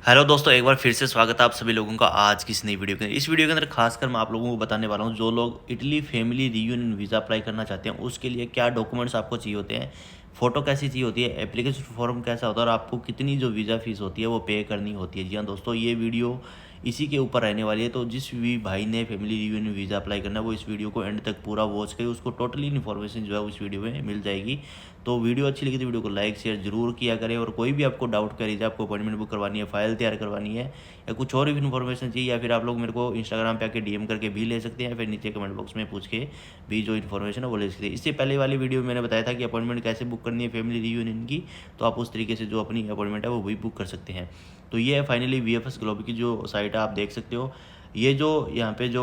Hello दोस्तों, एक बार फिर से स्वागत है आप सभी लोगों का आज की इस नई वीडियो के अंदर। इस वीडियो के अंदर खासकर मैं आप लोगों को बताने वाला हूं, जो लोग Italy family reunion visa apply करना चाहते हैं उसके लिए क्या डॉक्यूमेंट्स आपको चाहिए होते हैं, फ़ोटो कैसी चाहिए होती है, एप्लीकेशन फॉर्म कैसा होता है और आपको कितनी जो वीज़ा फ़ीस होती है वो पे करनी होती है। जी हाँ दोस्तों, ये वीडियो इसी के ऊपर रहने वाली है। तो जिस भी भाई ने फैमिली रियूनियन वीज़ा अप्लाई करना है वो इस वीडियो को एंड तक पूरा वॉच करे, उसको टोटली इन्फॉर्मेशन जो है उस वीडियो में मिल जाएगी। तो वीडियो अच्छी लगी तो वीडियो को लाइक शेयर जरूर किया करें, और कोई भी आपको डाउट करिए, आपको अपॉइंटमेंट बुक करवानी है, फाइल तैयार करवानी है या कुछ और भी इन्फॉर्मेशन चाहिए, या फिर आप लोग मेरे को इंस्टाग्राम पे आके डीएम करके भी ले सकते हैं, या फिर नीचे कमेंट बॉक्स में पूछ के भी जो इन्फॉर्मेशन है वो ले सकते हैं। इससे पहले वाली वीडियो में मैंने बताया था कि अपॉइंटमेंट कैसे बुक करनी है फैमिली रियूनियन की, तो आप उस तरीके से जो अपनी अपॉइंटमेंट है वो भी बुक कर सकते हैं। तो ये है फाइनली VFS ग्लोबल की जो साइट है, आप देख सकते हो। ये जो यहाँ पे जो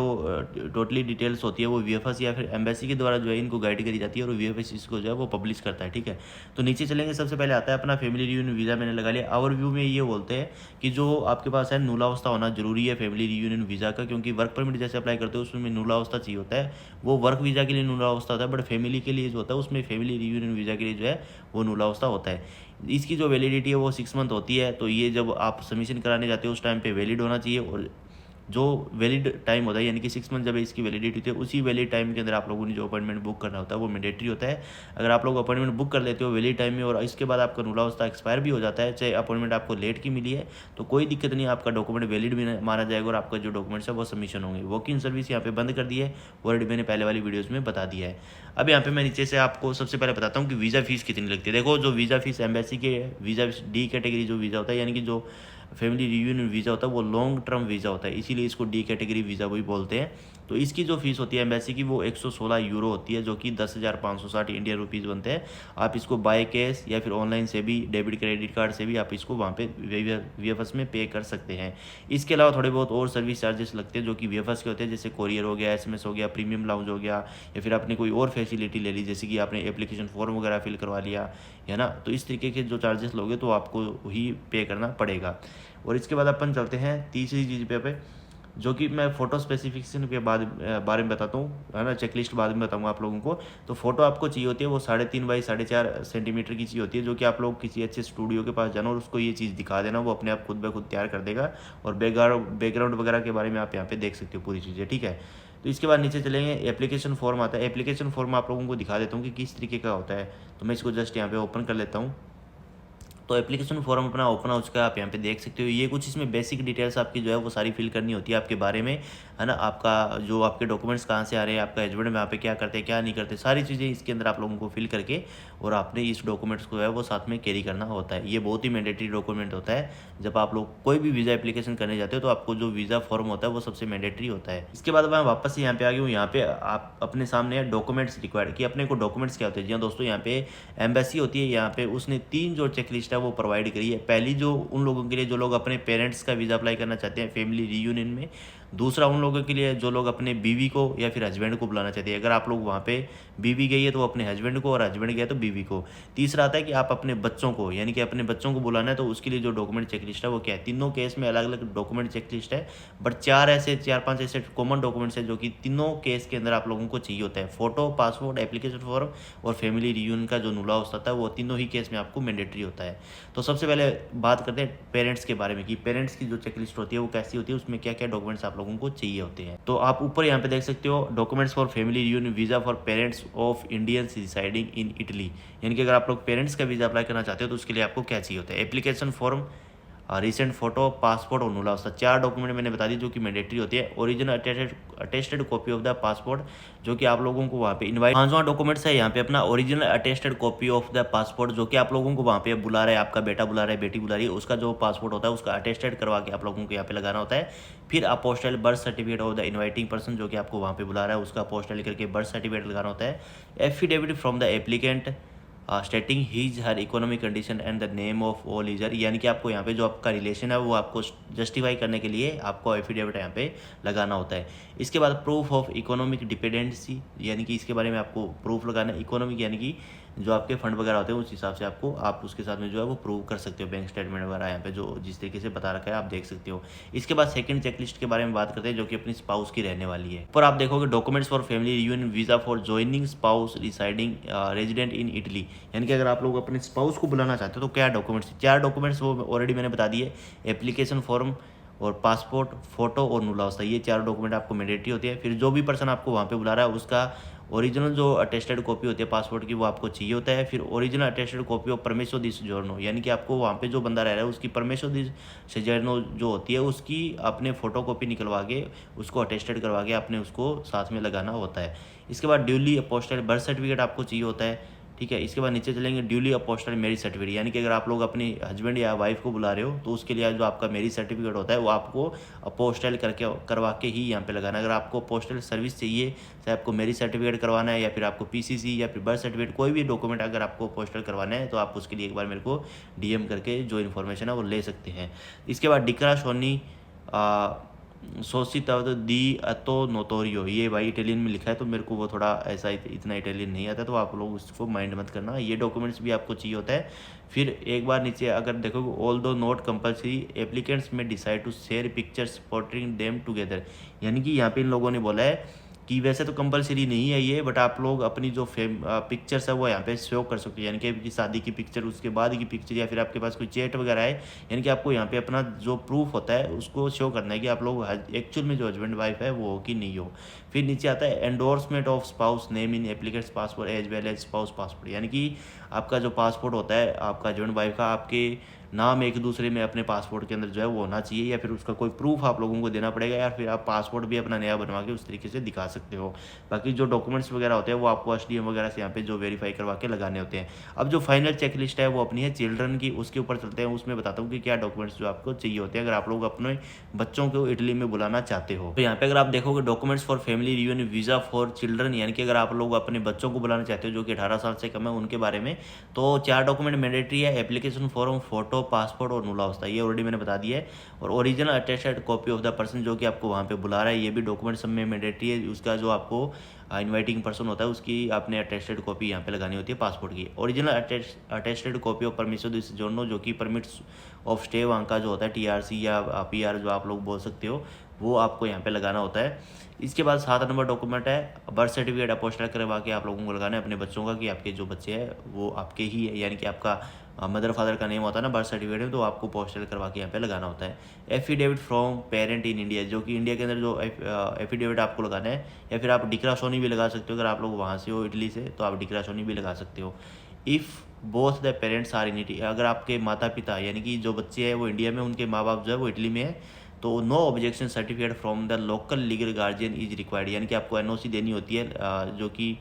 टोटली डिटेल्स होती है वो VFS या फिर एम्बेसी के द्वारा जो है इनको गाइड करी जाती है, और VFS इसको जो है वो पब्लिश करता है। ठीक है, तो नीचे चलेंगे, सबसे पहले आता है अपना फैमिली रियूनियन वीज़ा। मैंने लगा लिया। ओवरव्यू में ये बोलते हैं कि जो आपके पास है नूलावस्था होना जरूरी है फैमिली रियूनियन वीज़ा का, क्योंकि वर्क परमिट जैसे अप्लाई करते हो उसमें नूलावस्था चाहिए होता है। वो वर्क वीज़ा के लिए नूलावस्था होता है, बट फैमिली के लिए जो होता है उसमें फैमिली रियूनियन वीज़ा के लिए जो है वो नूलावस्था होता है। इसकी जो वैलिडिटी है वो 6 मंथ होती है। तो ये जब आप सबमिशन कराने जाते हो उस टाइम पे वैलिड होना चाहिए, और जो वैलिड टाइम होता है यानी कि 6 मंथ जब इसकी वैलिडिटी होती है उसी वैलिड टाइम के अंदर आप लोगों ने जो अपॉइंटमेंट बुक करना होता है वो मैंडेटरी होता है। अगर आप लोग अपॉइंटमेंट बुक कर लेते हो वैलिड टाइम में और इसके बाद आपका नूलावस्था एक्सपायर भी हो जाता है, चाहे अपॉइंटमेंट आपको लेट की मिली है, तो कोई दिक्कत नहीं, आपका डॉक्यूमेंट वैलिड भी माना जाएगा और आपका जो डॉक्यूमेंट्स है वो सबमिशन होंगे। वॉक इन सर्विस यहाँ पे बंद कर दी है, ऑलरेडी मैंने पहले वाली वीडियोज़ में बता दिया है। अब यहाँ पे मैं नीचे से आपको सबसे पहले बताता हूँ कि वीज़ा फीस कितनी लगती है। देखो, जो वीज़ा फीस एम्बेसी के वीज़ा डी कैटेगरी जो वीज़ा होता है, यानी कि जो फैमिली रियूनियन वीज़ा होता है वो लॉन्ग टर्म वीज़ा होता है, इसीलिए इसको डी कैटेगरी वीज़ा भी बोलते हैं। तो इसकी जो फीस होती है एम्बेसी की वो 116 यूरो होती है, जो कि 10,560 इंडियन रुपीज़ बनते हैं। आप इसको बाय कैश या फिर ऑनलाइन से भी, डेबिट क्रेडिट कार्ड से भी आप इसको वहाँ पे VFS में पे कर सकते हैं। इसके अलावा थोड़े बहुत और सर्विस चार्जेस लगते हैं जो कि VFS के होते हैं, जैसे कोरियर हो गया, SMS हो गया, प्रीमियम लाउंज हो गया, या फिर आपने कोई और फैसिलिटी ले ली, जैसे कि आपने एप्लीकेशन फॉर्म वगैरह फिल करवा लिया है ना, तो इस तरीके के जो चार्जेस लोगे तो आपको ही पे करना पड़ेगा। और इसके बाद अपन चलते हैं तीसरी चीज़ पे जो कि मैं फ़ोटो स्पेसिफिकेशन के बारे में बताता हूँ, है ना, चेकलिस्ट बाद में बताऊँगा आप लोगों को। तो फ़ोटो आपको चाहिए होती है वो 3.5 बाई 4.5 सेंटीमीटर की चाहिए होती है, जो कि आप लोग किसी अच्छे स्टूडियो के पास जाना और उसको ये चीज़ दिखा देना, वो अपने आप खुद ब खुद तैयार कर देगा। और बैकग्राउंड वगैरह के बारे में आप यहाँ पे देख सकते हो पूरी चीज़ें। ठीक है, तो इसके बाद नीचे चलेंगे, एप्लीकेशन फॉर्म आता है। एप्लीकेशन फॉर्म आप लोगों को दिखा देता हूँ कि किस तरीके का होता है। तो मैं इसको जस्ट यहाँ पे ओपन कर लेता हूँ। तो एप्लीकेशन फॉर्म अपना ओपन हो चुका है, आप यहाँ पे देख सकते हो। ये कुछ इसमें बेसिक डिटेल्स आपकी जो है वो सारी फिल करनी होती है आपके बारे में, है ना। आपका जो आपके डॉक्यूमेंट्स कहाँ से आ रहे हैं, आपका हस्बैंड वहाँ पे क्या करते हैं क्या नहीं करते, सारी चीज़ें इसके अंदर आप लोगों को फिल करके और आपने इस डॉक्यूमेंट्स को है वो साथ में कैरी करना होता है। ये बहुत ही मैंडेटरी डॉक्यूमेंट होता है। जब आप लोग कोई भी वीज़ा एप्लीकेशन करने जाते हो तो आपको जो वीज़ा फॉर्म होता है वो सबसे मैंडेटरी होता है। इसके बाद मैं वापस से यहाँ पे आ गया हूँ। यहाँ पे आप अपने सामने डॉक्यूमेंट्स रिक्वायर्ड कि अपने को डॉक्यूमेंट्स क्या होते हैं। जी हाँ दोस्तों, यहाँ पे एम्बेसी होती है, यहाँ पे उसने 3 जो चेकलिस्ट है वो प्रोवाइड करी है। पहली जो उन लोगों के लिए जो लोग अपने पेरेंट्स का वीज़ा अप्लाई करना चाहते हैं फैमिली रियूनियन में। दूसरा उन लोगों के लिए जो लोग अपने बीवी को या फिर हस्बैंड को बुलाना चाहते हैं। अगर आप लोग वहाँ पे बीवी गई है तो अपने हस्बैंड को, और हस्बैंड गया तो बीवी को। तीसरा आता है कि आप अपने बच्चों को, यानी कि अपने बच्चों को बुलाना है, तो उसके लिए जो डॉक्यूमेंट चेकलिस्ट है वो क्या है। तीनों केस में अलग अलग डॉक्यूमेंट चेकलिस्ट है, बट 4-5 ऐसे कॉमन डॉक्यूमेंट्स है जो कि तीनों केस के अंदर आप लोगों को चाहिए होता है। फोटो, पासपोर्ट, एप्लीकेशन फॉर्म और फैमिली रियूनियन का जो नूला होता है वो तीनों ही केस में आपको मैंडेटरी होता है। तो सबसे पहले बात करते हैं पेरेंट्स के बारे में कि पेरेंट्स की जो चेकलिस्ट होती है वो कैसी होती है, उसमें क्या क्या डॉक्यूमेंट्स आप लोगों को चाहिए होते हैं। तो आप ऊपर यहाँ पे देख सकते हो, documents for family reunion visa for parents of Indians residing in Italy. यानी कि अगर आप लोग पेरेंट्स का वीज़ा अप्लाई करना चाहते हो तो उसके लिए आपको क्या चाहिए होता है। Application form, recent photo, passport और नूला, 4 डॉक्यूमेंट मैंने बता दी जो कि मैंडेटरी होती है। Original attested copy of the passport, जो कि आप लोगों को वहाँ पे इनवाइट। पांचवा डॉक्यूमेंट्स है यहाँ पे अपना original attested copy of the passport, जो कि आप लोगों को वहाँ पे बुला रहा है, आपका बेटा बुला रहा है, बेटी बुला रही है, उसका जो पासपोर्ट होता है उसका अटेस्टेड करवा के आप लोगों को यहाँ पे लगाना होता है। फिर apostle birth certificate of the inviting person, जो कि आपको वहाँ पे बुला रहा है, उसका अपोस्टल करके बर्थ सर्टिफिकेट लगाना होता है। Affidavit from the applicant stating his her economic condition and the name of all issuer, यानी कि आपको यहाँ पे जो आपका रिलेशन है वो आपको जस्टिफाई करने के लिए आपको एफिडेविट यहाँ पे लगाना होता है। इसके बाद प्रूफ ऑफ इकोनॉमिक डिपेंडेंसी, यानी कि इसके बारे में आपको प्रूफ लगाना है। इकोनॉमिक यानी कि जो आपके फंड वगैरह होते हैं उस हिसाब से आपको आप उसके साथ में जो है वो प्रूव कर सकते हो। बैंक स्टेटमेंट वगैरह यहाँ पे जो जिस तरीके से बता रखा है आप देख सकते हो। इसके बाद सेकंड चेकलिस्ट के बारे में बात करते हैं, जो कि अपनी स्पाउस की रहने वाली है। पर आप देखोगे documents for family reunion, visa for joining spouse residing resident in Italy. यानी कि अगर आप लोग अपने स्पाउस को बुलाना चाहते हो तो क्या डॉक्यूमेंट्स, 4 डॉक्यूमेंट्स वो ऑलरेडी मैंने बता दिए। एप्लीकेशन फॉर्म और पासपोर्ट, फोटो और नुला होता है, ये 4 डॉक्यूमेंट आपको मैंडेटरी होती है। फिर जो भी पर्सन आपको वहाँ पे बुला रहा है उसका ओरिजिनल जो अटेस्टेड कॉपी होती है पासपोर्ट की वो आपको चाहिए होता है। फिर ओरिजिनल अटेस्टेड कॉपी ऑफ परमिशो दी सोजोर्नो, यानी कि आपको वहाँ पे जो बंदा रह रहा है उसकी परमिशो दी सोजोर्नो जो होती है उसकी अपने फोटो कॉपी निकलवा के उसको अटेस्टेड करवा के आपने उसको साथ में लगाना होता है। इसके बाद ड्यूली अपोस्टेड बर्थ सर्टिफिकेट आपको चाहिए होता है, ठीक है। इसके बाद नीचे चलेंगे ड्यूली अपोस्टेड मैरिज सर्टिफिकेट, यानी कि अगर आप लोग अपनी हस्बैंड या वाइफ को बुला रहे हो तो उसके लिए जो आपका मैरिज सर्टिफिकेट होता है वो आपको अपोस्टल करवा के ही यहाँ पे लगाना है। अगर आपको पोस्टल सर्विस चाहिए, चाहे आपको मैरिज सर्टिफिकेट करवाना है या फिर आपको पीसीसी या फिर बर्थ सर्टिफिकेट, कोई भी डॉक्यूमेंट अगर आपको पोस्टल करवाना है तो आप उसके लिए एक बार मेरे को डीएम करके जो इन्फॉर्मेशन है वो ले सकते हैं। इसके बाद डिक्रा सोनी सोसिताव दी अतो नोटोरियो, ये भाई इटालियन में लिखा है तो मेरे को वो थोड़ा ऐसा इतना इटालियन नहीं आता, तो आप लोग उसको माइंड मत करना। ये डॉक्यूमेंट्स भी आपको चाहिए होता है। फिर एक बार नीचे अगर देखोगे, although not compulsory applicants में decide to share pictures portraying them together, यानी कि यहाँ पे इन लोगों ने बोला है कि वैसे तो कंपलसरी नहीं है ये, बट आप लोग अपनी जो पिक्चर्स है वो यहाँ पे शो कर सकते हो, यानी कि आपकी शादी की पिक्चर, उसके बाद की पिक्चर, या फिर आपके पास कोई चैट वगैरह है, यानी कि आपको यहाँ पे अपना जो प्रूफ होता है उसको शो करना है कि आप लोग एक्चुअल में जो हस्बैंड वाइफ है वो हो कि नहीं हो। फिर नीचे आता है endorsement of spouse name in applicant's passport as well as spouse passport, यानी कि आपका जो पासपोर्ट होता है आपका हस्बैंड वाइफ का, आपके नाम एक दूसरे में अपने पासपोर्ट के अंदर जो है वो होना चाहिए, या फिर उसका कोई प्रूफ आप लोगों को देना पड़ेगा, या फिर आप पासपोर्ट भी अपना नया बनवा के उस तरीके से दिखा सकते हो। बाकी जो डॉक्यूमेंट्स वगैरह होते हैं वो आपको एसडीएम वगैरह से यहाँ पे जो वेरीफाई करवा के लगाने होते हैं। अब जो फाइनल चेक लिस्ट है वो अपनी है चिल्ड्रन की, उसके ऊपर चलते हैं। उसमें बताता हूँ कि क्या डॉक्यूमेंट्स जो आपको चाहिए होते हैं अगर आप लोग अपने बच्चों को इटली में बुलाना चाहते हो। तो यहाँ पे अगर आप देखोगे documents for family reunion, visa for children, यानी कि अगर आप लोग अपने बच्चों को बुलाना चाहते हो जो कि 18 साल से कम है उनके बारे में, तो 4 डॉक्यूमेंट मैंडेटरी है। एप्लीकेशन फॉर्म, फोटो, पासपोर्ट और नुला होता है, ये ऑलरेडी मैंने बता दिया है। और original attested copy of the person जो कि आपको वहाँ पे बुला रहा है, ये भी डॉक्यूमेंट सब में मैंडेटरी है। उसका जो आपको इनवाइटिंग पर्सन होता है उसकी आपने अटेस्टेड कॉपी यहाँ पे लगानी होती है पासपोर्ट की। Original attested copy of permission this जोनो, जो कि परमिट्स ऑफ स्टे वहाँ का जो होता है टीआरसी या पीआर जो आप लोग बोल सकते हो, वो आपको यहाँ पे लगाना होता है। इसके बाद 7 नंबर डॉक्यूमेंट है बर्थ सर्टिफिकेट अपोस्टल करवा के आप लोगों को लगाना है अपने बच्चों का, कि आपके जो बच्चे हैं वो आपके ही है, यानी कि आपका मदर फादर का नेम होता है ना बर्थ सर्टिफिकेट में, तो आपको पोस्टल करवा के यहाँ पे लगाना होता है। Affidavit from parent in India, जो कि इंडिया के अंदर जो एफिडेविट आपको लगाना है, या फिर आप डिक्रा सोनी भी लगा सकते हो अगर आप लोग वहाँ से हो इटली से, तो आप डिक्रा सोनी भी लगा सकते हो। If both the parents are in Italy, अगर आपके माता पिता यानी कि जो बच्चे हैं वो इंडिया में, उनके माँ बाप जो है वो इटली में है, तो no objection certificate from the local legal guardian is required, यानी कि आपको एनओसी देनी होती है जो कि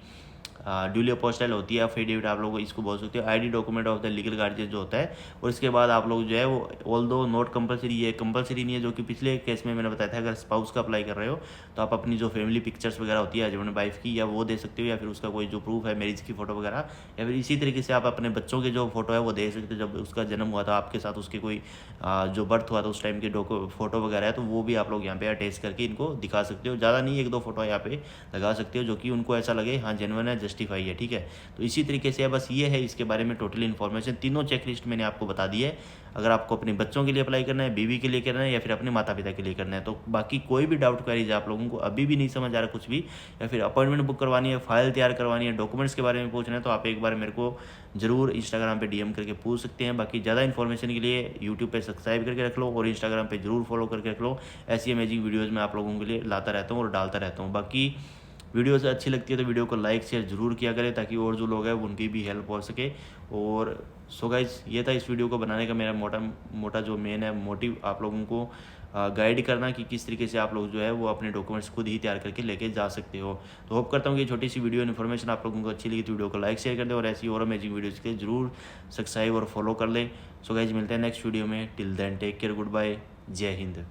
ड्यूली अपोस्टल होती है, एफिडेविट आप लोग इसको बोल सकते हो। ID document of the legal guardian जो होता है, और इसके बाद आप लोग जो है वो ऑल दो नॉट कंपलसरी, ये कंपलसरी नहीं है, जो कि पिछले केस में मैंने बताया था अगर स्पाउस का अप्लाई कर रहे हो तो आप अपनी जो फैमिली पिक्चर्स वगैरह होती है हस्बैंड वाइफ की, या वो दे सकते हो, या फिर उसका कोई जो प्रूफ है मैरिज की फोटो वगैरह, या फिर इसी तरीके से आप अपने बच्चों के जो फोटो है वो दे सकते हो, जब उसका जन्म हुआ था आपके साथ, उसके कोई जो बर्थ हुआ था उस टाइम की फोटो वगैरह है, तो वो भी आप लोग यहाँ पे अटैच करके इनको दिखा सकते हो। ज़्यादा नहीं, 1-2 फोटो यहाँ पे लगा सकते हो जो कि उनको ऐसा लगे हाँ जेन्युइन है, जस्टिफाई है, ठीक है। तो इसी तरीके से बस ये है इसके बारे में टोटल इन्फॉर्मेशन। तीनों चेकलिस्ट मैंने आपको बता दी है। अगर आपको अपने बच्चों के लिए अप्लाई करना है, बीवी के लिए करना है, या फिर अपने माता पिता के लिए करना है, तो बाकी कोई भी डाउट क्वेरीज आप लोगों को अभी भी नहीं समझ आ रहा कुछ भी, या फिर अपॉइंटमेंट बुक करवानी है, फाइल तैयार करवानी है, डॉक्यूमेंट्स के बारे में पूछना है, तो आप एक बार मेरे को जरूर इंस्टाग्राम पे डीएम करके पूछ सकते हैं। बाकी ज़्यादा इन्फॉर्मेशन के लिए यूट्यूब पे सब्सक्राइब करके रख लो और इंस्टाग्राम पे जरूर फॉलो करके रख लो। ऐसी अमेजिंग वीडियोज़ मैं आप लोगों के लिए लाता रहता हूँ और डालता रहता हूँ। बाकी वीडियो से अच्छी लगती है तो वीडियो को लाइक शेयर जरूर किया करें, ताकि और जो लोग हैं उनकी भी हेल्प हो सके। और सो गाइस, ये था इस वीडियो को बनाने का मेरा मोटा जो मेन है मोटिव, आप लोगों को गाइड करना कि किस तरीके से आप लोग जो है वो अपने डॉक्यूमेंट्स खुद ही तैयार करके लेके जा सकते हो। तो होप करता हूँ कि छोटी सी वीडियो इन्फॉर्मेशन आप लोगों को अच्छी लगी तो वीडियो को लाइक शेयर कर दे, और ऐसी और अमेजिंग वीडियोज़ के जरूर सब्सक्राइब और फॉलो कर ले। सो गाइस, मिलते हैं नेक्स्ट वीडियो में। Till then take care, good bye, Jai Hind.